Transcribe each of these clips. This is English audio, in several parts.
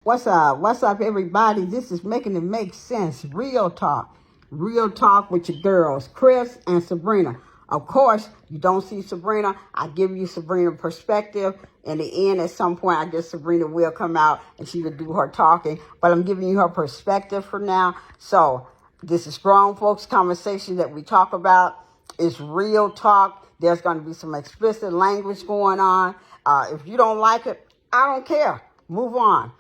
What's up? What's up, everybody? This is Making It Make Sense. Real talk. Real talk with your girls, Chris and Sabrina. Of course, you don't see Sabrina. I give you Sabrina's perspective. In the end, at some point, I guess Sabrina will come out and she will do her talking. But I'm giving you her perspective for now. So, this is grown folks conversation that we talk about. It's real talk. There's going to be some explicit language going on. If you don't like it, I don't care. Move on.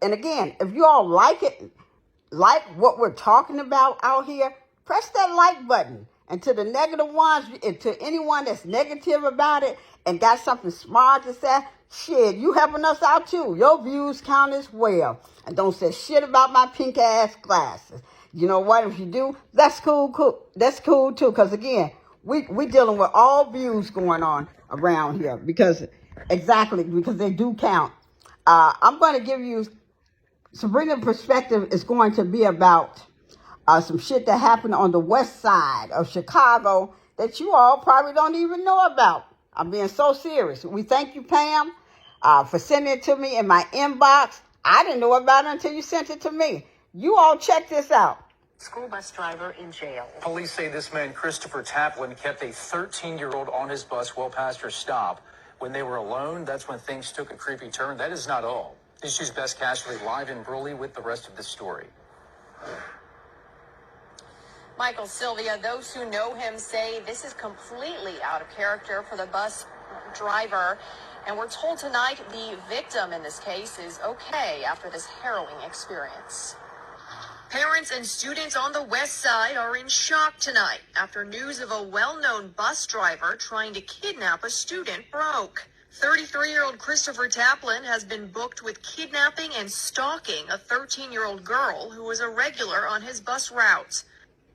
And again, if you all like it, like what we're talking about out here, press that like button. And to the negative ones, and to anyone that's negative about it and got something smart to say, shit, you helping us out too. Your views count as well. And don't say shit about my pink ass glasses. You know what? If you do, that's cool. That's cool too. Because again, we dealing with all views going on around here because they do count. I'm going to give you Sabrina's perspective is going to be about some shit that happened on the west side of Chicago that you all probably don't even know about. I'm being so serious. We thank you, Pam, for sending it to me in my inbox. I didn't know about it until you sent it to me. You all check this out. School bus driver in jail. Police say this man, Christopher Taplin, kept a 13-year-old on his bus well past her stop. When they were alone, that's when things took a creepy turn. That is not all. Issues Best Casualty live in Bruley with the rest of the story. Michael, Sylvia, those who know him say this is completely out of character for the bus driver. And we're told tonight the victim in this case is okay after this harrowing experience. Parents and students on the west side are in shock tonight after news of a well-known bus driver trying to kidnap a student broke. 33-year-old Christopher Taplin has been booked with kidnapping and stalking a 13-year-old girl who was a regular on his bus route.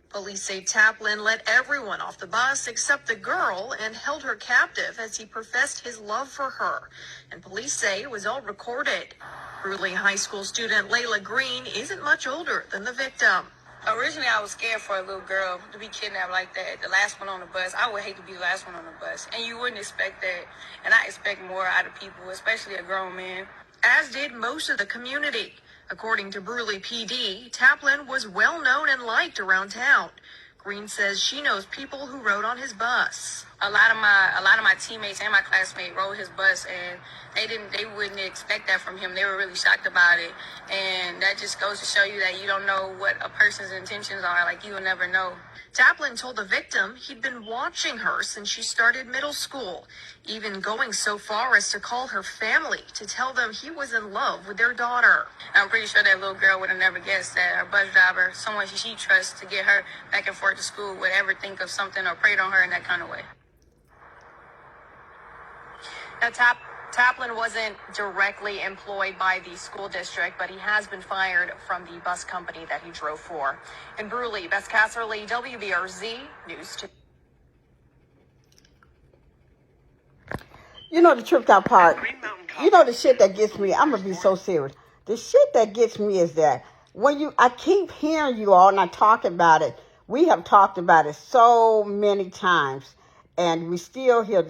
Police say Taplin let everyone off the bus except the girl and held her captive as he professed his love for her. And police say it was all recorded. Bruley High School student Layla Green isn't much older than the victim. Originally, I was scared for a little girl to be kidnapped like that, the last one on the bus. I would hate to be the last one on the bus. And you wouldn't expect that. And I expect more out of people, especially a grown man. As did most of the community. According to Bruley PD, Taplin was well known and liked around town. Green says she knows people who rode on his bus. A lot of my teammates and my classmates rode his bus, and they wouldn't expect that from him. They were really shocked about it. And that just goes to show you that you don't know what a person's intentions are. Like, you will never know. Taplin told the victim he'd been watching her since she started middle school, even going so far as to call her family to tell them he was in love with their daughter. I'm pretty sure that little girl would have never guessed that her bus driver, someone she trusts to get her back and forth to school, would ever think of something or preyed on her in that kind of way. Now, Taplin wasn't directly employed by the school district, but he has been fired from the bus company that he drove for. In Bruley, Beth Casserly, WBRZ News 2. You know the tripped out part. You know the shit that gets me. I'm going to be so serious. The shit that gets me is that I keep hearing you all and I talk about it. We have talked about it so many times and we still hear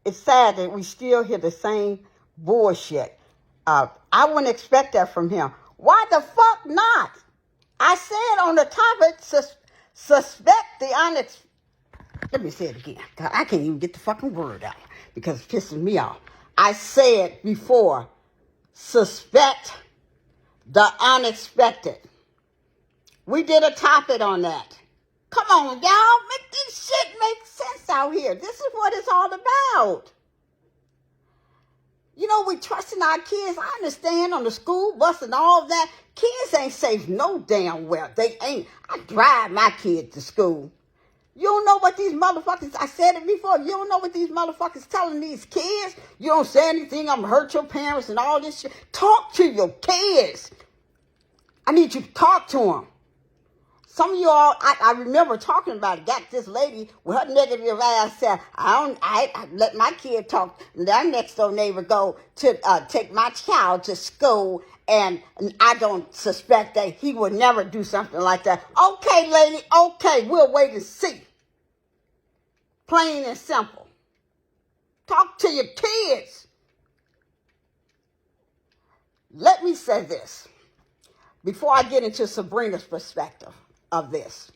it's sad that we still hear the same bullshit. I wouldn't expect that from him. Why the fuck not? I said on the topic, suspect the unexpected. Let me say it again. God, I can't even get the fucking word out because it's pissing me off. I said before, suspect the unexpected. We did a topic on that. Come on, y'all. Make this shit make sense out here. This is what it's all about. You know, we trusting our kids. I understand on the school bus and all that. Kids ain't safe no damn well. They ain't. I drive my kids to school. You don't know what these motherfuckers, I said it before, you don't know what these motherfuckers telling these kids. You don't say anything, I'm gonna hurt your parents and all this shit. Talk to your kids. I need you to talk to them. Some of you all, I remember talking about it. Got this lady with her negative ass said, I let my kid talk. That next door neighbor go to take my child to school, and I don't suspect that he would never do something like that. Okay, lady, okay, we'll wait and see. Plain and simple. Talk to your kids. Let me say this before I get into Sabrina's perspective of this.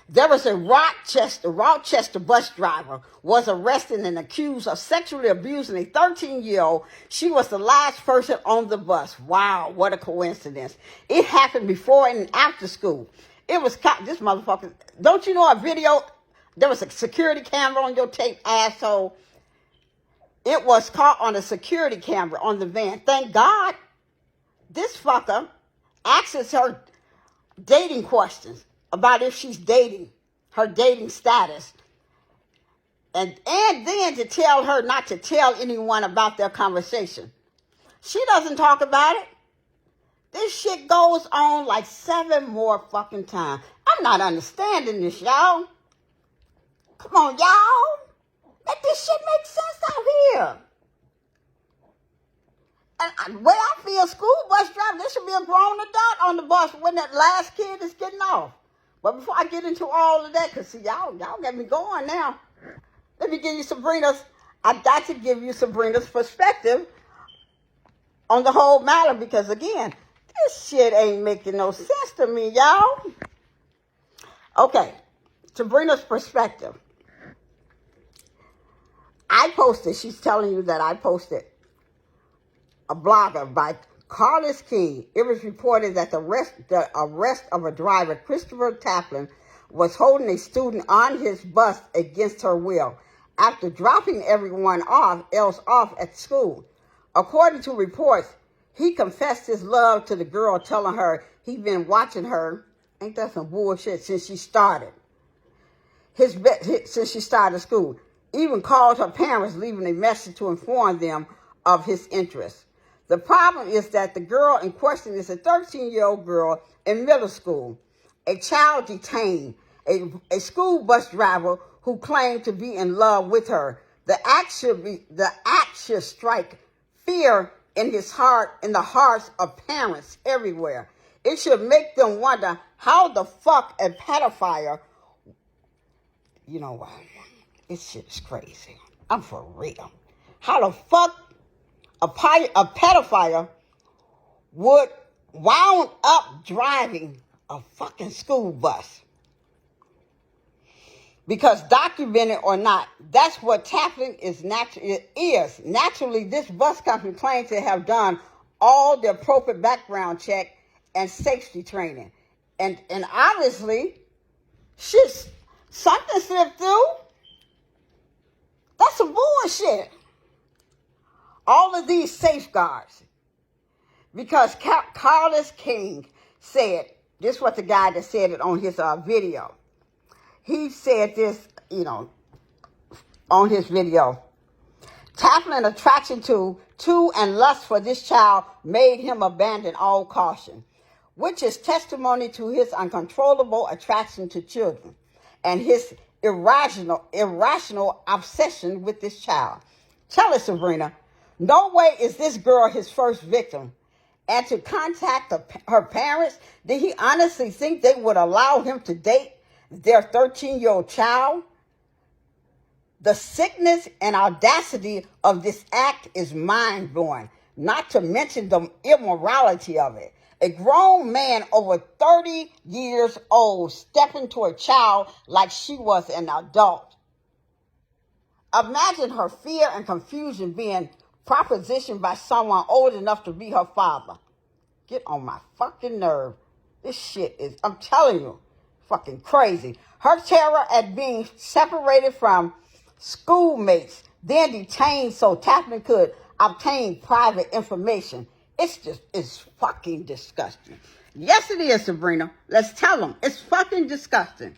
There was a Rochester bus driver was arrested and accused of sexually abusing a 13-year-old. She was the last person on the bus. Wow, what a coincidence. It happened before and after school. It was this motherfucker. Don't you know a video? There was a security camera on your tape, asshole. It was caught on a security camera on the van. Thank God. This fucker asks her dating questions about if she's dating, her dating status. And then to tell her not to tell anyone about their conversation. She doesn't talk about it. This shit goes on like 7 more fucking times. I'm not understanding this, y'all. Come on, y'all. Let this shit make sense out here. And where I feel school bus driver, there should be a grown adult on the bus when that last kid is getting off. But before I get into all of that, because see, y'all got me going now. Let me give you I've got to give you Sabrina's perspective on the whole matter, because again, this shit ain't making no sense to me, y'all. Okay, Sabrina's perspective. She's telling you that I posted a blogger by Carlos King. It was reported that the arrest of a driver, Christopher Taplin, was holding a student on his bus against her will after dropping everyone else off at school. According to reports, he confessed his love to the girl, telling her he'd been watching her. Ain't that some bullshit? Since she started school. Even called her parents, leaving a message to inform them of his interest. The problem is that the girl in question is a 13-year-old girl in middle school, a child detained, a school bus driver who claimed to be in love with her. The act should strike fear in the hearts of parents everywhere. It should make them wonder how the fuck a pedophile, you know what? This shit is crazy. I'm for real. How the fuck a pedophile would wound up driving a fucking school bus? Because documented or not, that's what Taplin is. Naturally, this bus company claims to have done all the appropriate background check and safety training. And obviously, something slipped through. That's some bullshit. All of these safeguards. Because Carlos King said, this is what the guy that said it on his video. He said this, on his video. Taplin attraction to and lust for this child made him abandon all caution, which is testimony to his uncontrollable attraction to children and his irrational obsession with this child. Tell us, Sabrina, no way is this girl his first victim. And to contact her parents, did he honestly think they would allow him to date their 13-year-old child? The sickness and audacity of this act is mind-blowing, not to mention the immorality of it. A grown man over 30 years old stepping to a child like she was an adult. Imagine her fear and confusion being propositioned by someone old enough to be her father. Get on my fucking nerve. This shit is, I'm telling you, fucking crazy. Her terror at being separated from schoolmates, then detained so Taplin could obtain private information. It's fucking disgusting. Yes, it is, Sabrina. Let's tell them. It's fucking disgusting.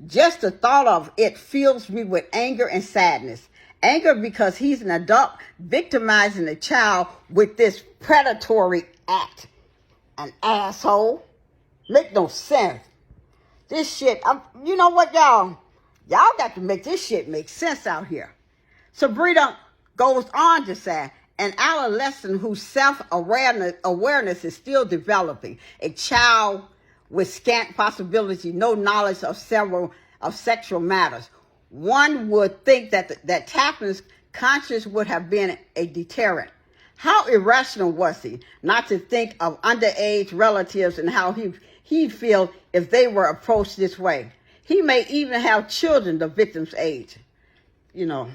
Just the thought of it fills me with anger and sadness. Anger because he's an adult victimizing a child with this predatory act. An asshole. Make no sense. This shit, you know what, y'all? Y'all got to make this shit make sense out here. Sabrina goes on to say, an adolescent whose self-awareness is still developing, a child with scant possibility, no knowledge of sexual matters. One would think that Taplin's conscience would have been a deterrent. How irrational was he not to think of underage relatives and how he'd feel if they were approached this way? He may even have children the victim's age. You know,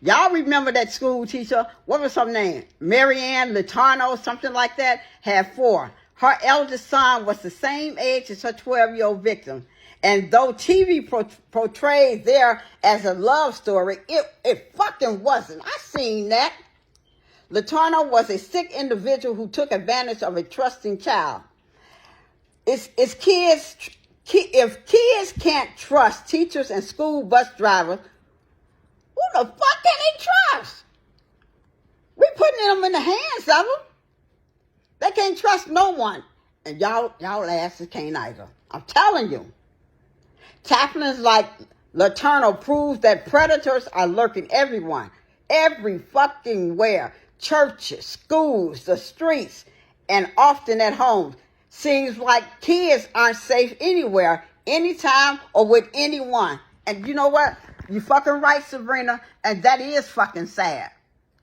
y'all remember that school teacher? What was her name? Marianne Litano, something like that, had 4. Her eldest son was the same age as her 12-year-old victim. And though TV portrayed there as a love story, it fucking wasn't. I seen that. Litano was a sick individual who took advantage of a trusting child. If kids can't trust teachers and school bus drivers, who the fuck can they trust? We putting them in the hands of them. They can't trust no one. And y'all asses can't either. I'm telling you. Chaplains like Letourneau prove that predators are lurking every fucking where. Churches, schools, the streets, and often at home. Seems like kids aren't safe anywhere, anytime, or with anyone. And you know what? You fucking right, Sabrina, and that is fucking sad.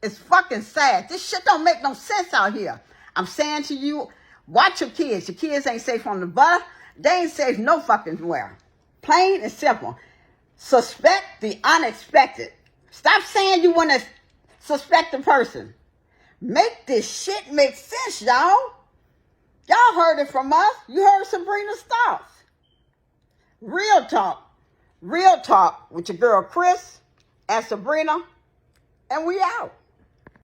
It's fucking sad. This shit don't make no sense out here. I'm saying to you, watch your kids. Your kids ain't safe on the bus. They ain't safe no fucking where. Plain and simple. Suspect the unexpected. Stop saying you want to suspect a person. Make this shit make sense, y'all. Y'all heard it from us. You heard Sabrina's thoughts. Real talk with your girl Chris and Sabrina, and we out.